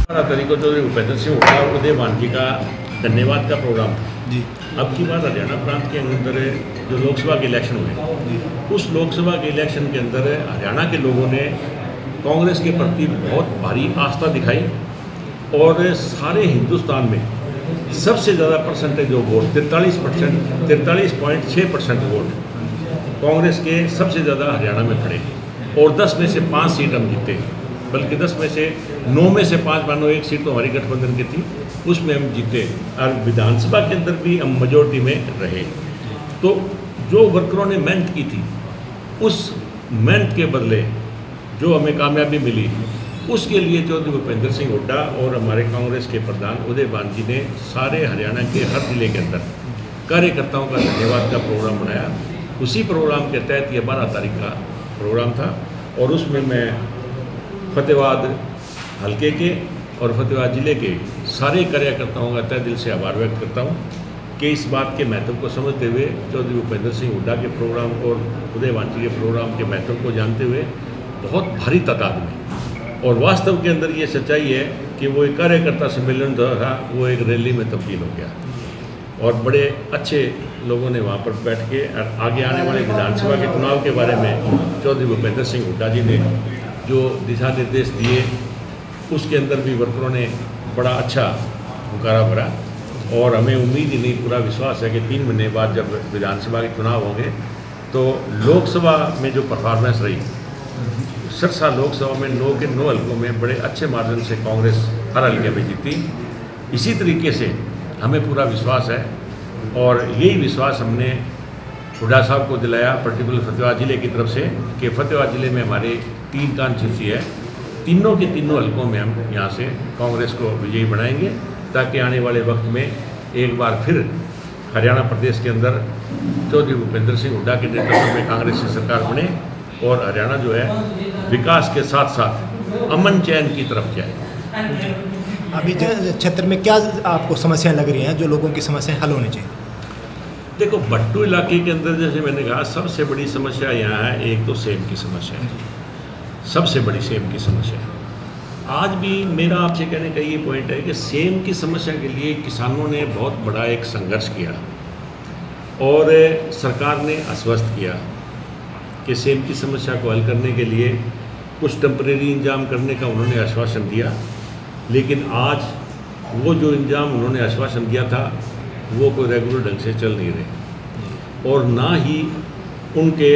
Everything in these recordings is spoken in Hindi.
हमारा तरीको चौधरी भूपेंद्र सिंह हुड्डा और उदय भानजी का धन्यवाद का प्रोग्राम था जी। अब की बात हरियाणा प्रांत के अंदर जो लोकसभा के इलेक्शन हुए, उस लोकसभा के इलेक्शन के अंदर हरियाणा के लोगों ने कांग्रेस के प्रति बहुत भारी आस्था दिखाई और सारे हिंदुस्तान में सबसे ज़्यादा परसेंटेज जो वोट 43.6% वोट कांग्रेस के सबसे ज़्यादा हरियाणा में पड़े और 10 में से 5 सीट हम जीते, बल्कि 10 में से 9 में से 5 मानो एक सीट तो हमारी गठबंधन की थी, उसमें हम जीते और विधानसभा के अंदर भी हम मेजोरिटी में रहे। तो जो वर्करों ने मेहनत की थी, उस मेहनत के बदले जो हमें कामयाबी मिली, उसके लिए चौधरी भूपेंद्र सिंह हुड्डा और हमारे कांग्रेस के प्रधान उदय भानजी ने सारे हरियाणा के हर जिले के अंदर कार्यकर्ताओं का धन्यवाद का प्रोग्राम बनाया। उसी प्रोग्राम के तहत ये 12 तारीख का प्रोग्राम था और उसमें मैं फतेहाबाद हलके के और फतेहाबाद ज़िले के सारे कार्यकर्ताओं का तहे दिल से आभार व्यक्त करता हूँ कि इस बात के महत्व को समझते हुए चौधरी भूपेंद्र सिंह हुड्डा के प्रोग्राम और उदय भानजी के प्रोग्राम के महत्व को जानते हुए बहुत भारी तादाद में, और वास्तव के अंदर ये सच्चाई है कि वो एक कार्यकर्ता सम्मेलन था, वो एक रैली में तब्दील हो गया और बड़े अच्छे लोगों ने वहाँ पर बैठ के आगे आने वाले विधानसभा के चुनाव के बारे में चौधरी भूपेंद्र सिंह हुड्डा जी ने जो दिशा निर्देश दिए, उसके अंदर भी वर्करों ने बड़ा अच्छा हुंकारा भरा और हमें उम्मीद ही नहीं, पूरा विश्वास है कि 3 महीने बाद जब विधानसभा के चुनाव होंगे तो लोकसभा में जो परफॉर्मेंस रही, सिरसा लोकसभा में 9 के 9 हल्कों में बड़े अच्छे मार्जिन से कांग्रेस हर हल्के में जीती। इसी तरीके से हमें पूरा विश्वास है और यही विश्वास हमने हुड्डा साहब को दिलाया, पर्टिकुलर फतेहाबाद ज़िले की तरफ से, कि फतेहाबाद ज़िले में हमारे 3 कॉन्स्टिट्यूंसी है, तीनों के तीनों हल्कों में हम यहाँ से कांग्रेस को विजयी बनाएंगे ताकि आने वाले वक्त में एक बार फिर हरियाणा प्रदेश के अंदर चौधरी भूपेंद्र सिंह हुड्डा के नेतृत्व में कांग्रेस की सरकार बने और हरियाणा जो है विकास के साथ साथ अमन चैन की तरफ जाए। अभी क्षेत्र में क्या आपको समस्याएं लग रही हैं जो लोगों की समस्याएं हल होनी चाहिए? देखो, भट्टू इलाके के अंदर जैसे मैंने कहा, सबसे बड़ी समस्या यहाँ है, एक तो सेम की समस्या है, सबसे बड़ी सेम की समस्या है। आज भी मेरा आपसे कहने का ये पॉइंट है कि सेम की समस्या के लिए किसानों ने बहुत बड़ा एक संघर्ष किया और सरकार ने आश्वस्त किया कि सेम की समस्या को हल करने के लिए कुछ टेम्परेरी इंतजाम करने का उन्होंने आश्वासन दिया, लेकिन आज वो जो इंतजाम उन्होंने आश्वासन दिया था वो कोई रेगुलर ढंग से चल नहीं रहे और ना ही उनके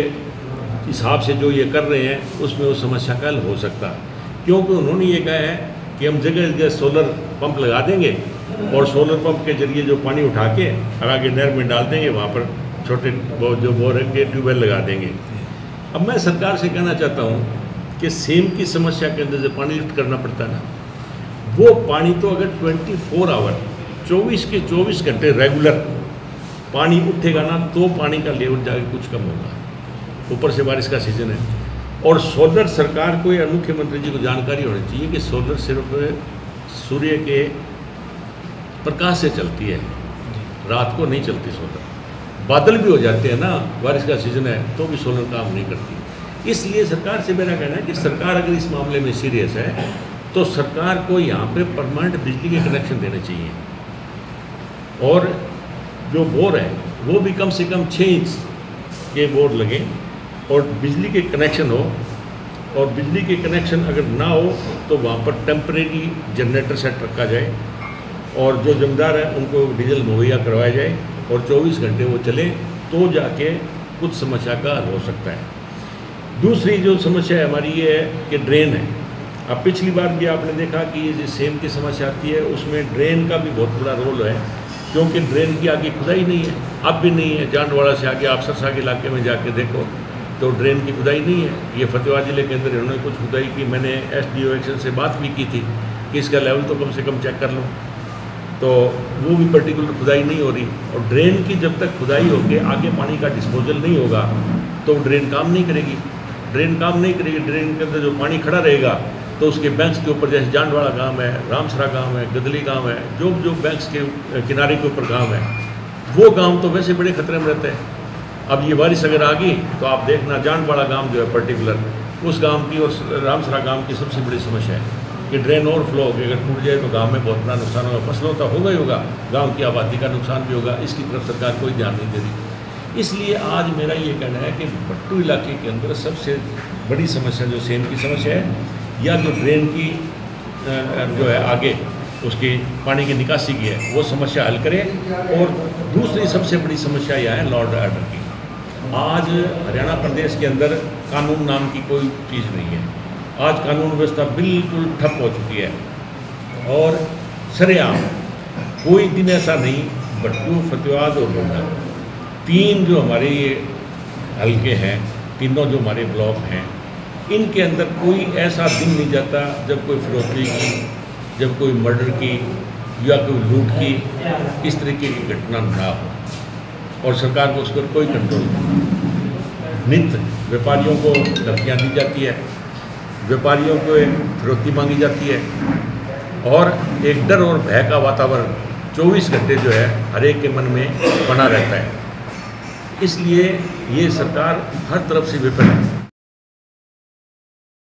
हिसाब से जो ये कर रहे हैं उसमें वो समस्या का हल हो सकता, क्योंकि उन्होंने ये कहा है कि हम जगह जगह सोलर पंप लगा देंगे और सोलर पंप के जरिए जो पानी उठा के आगे नहर में डाल देंगे, वहाँ पर छोटे जो बोर के ट्यूबवेल लगा देंगे। अब मैं सरकार से कहना चाहता हूँ कि सेम की समस्या के अंदर जो पानी लिफ्ट करना पड़ता है ना, वो पानी तो अगर 24 आवर 24 के 24 घंटे रेगुलर पानी उठेगा ना, तो पानी का लेवल जाके कुछ कम होगा। ऊपर से बारिश का सीजन है और सोलर, सरकार को या मुख्यमंत्री जी को जानकारी होनी चाहिए कि सोलर सिर्फ सूर्य के प्रकाश से चलती है, रात को नहीं चलती सोलर। बादल भी हो जाते हैं ना, बारिश का सीजन है, तो भी सोलर काम नहीं करती। इसलिए सरकार से मेरा कहना है कि सरकार अगर इस मामले में सीरियस है तो सरकार को यहाँ पे परमानेंट बिजली के कनेक्शन देने चाहिए और जो बोर है वो भी कम से कम 6 इंच के बोर लगे और बिजली के कनेक्शन हो, और बिजली के कनेक्शन अगर ना हो तो वहाँ पर टेम्परेरी जनरेटर सेट रखा जाए और जो जमींदार हैं उनको डीजल मुहैया करवाया जाए और 24 घंटे वो चले, तो जाके कुछ समस्या का हल हो सकता है। दूसरी जो समस्या है हमारी ये है कि ड्रेन है। अब पिछली बार भी आपने देखा कि ये जो सेम की समस्या आती है उसमें ड्रेन का भी बहुत बड़ा रोल है, क्योंकि ड्रेन की आगे खुदाई नहीं है, अब भी नहीं है। जांडवाड़ा से आगे आप सरसा के इलाके में जाके देखो तो ड्रेन की खुदाई नहीं है। ये फतेहाबाद ज़िले के अंदर इन्होंने कुछ खुदाई की, मैंने SDO एक्शन से बात भी की थी कि इसका लेवल तो कम से कम चेक कर लो, तो वो भी पर्टिकुलर खुदाई नहीं हो रही। और ड्रेन की जब तक खुदाई होके आगे पानी का डिस्पोजल नहीं होगा तो ड्रेन काम नहीं करेगी। ड्रेन काम नहीं करेगी, ड्रेन के अंदर जो पानी खड़ा रहेगा तो उसके बैंक्स के ऊपर, जैसे जांडवाड़ा गांव है, रामसरा गांव है, गदली गांव है, जो बैंक्स के किनारे के ऊपर गांव है, वो गांव तो वैसे बड़े खतरे में रहते हैं। अब ये बारिश अगर आ गई तो आप देखना, जांडवाड़ा गांव जो है पर्टिकुलर, उस गांव की और रामसरा गांव की सबसे बड़ी समस्या है कि ड्रेन ओवरफ्लो होकर अगर टूट जाए तो गांव में बहुत बड़ा नुकसान होगा, फसलों तो होगा ही होगा, गांव की आबादी का नुकसान भी होगा। इसकी तरफ सरकार कोई ध्यान नहीं दे रही। इसलिए आज मेरा ये कहना है कि भट्टू इलाके के अंदर सबसे बड़ी समस्या जो सेम की समस्या है, या जो ड्रेन की जो है आगे उसकी पानी की निकासी की है, वो समस्या हल करें। और दूसरी सबसे बड़ी समस्या यह है लॉ एंड ऑर्डर की। आज हरियाणा प्रदेश के अंदर कानून नाम की कोई चीज़ नहीं है। आज कानून व्यवस्था बिल्कुल ठप हो चुकी है और सरेआम कोई दिन ऐसा नहीं, भट्टू, फतेहाबाद और लोहड़ा, तीन जो हमारे ये हल्के हैं, तीनों जो हमारे ब्लॉक हैं, इनके अंदर कोई ऐसा दिन नहीं जाता जब कोई फिरौती की, जब कोई मर्डर की या कोई लूट की इस तरीके की घटना ना हो और सरकार को उस पर कोई कंट्रोल नहीं। नित्य व्यापारियों को धमकियाँ दी जाती है, व्यापारियों को फिरौती मांगी जाती है और एक डर और भय का वातावरण 24 घंटे जो है हर एक के मन में बना रहता है। इसलिए ये सरकार हर तरफ से विफल है।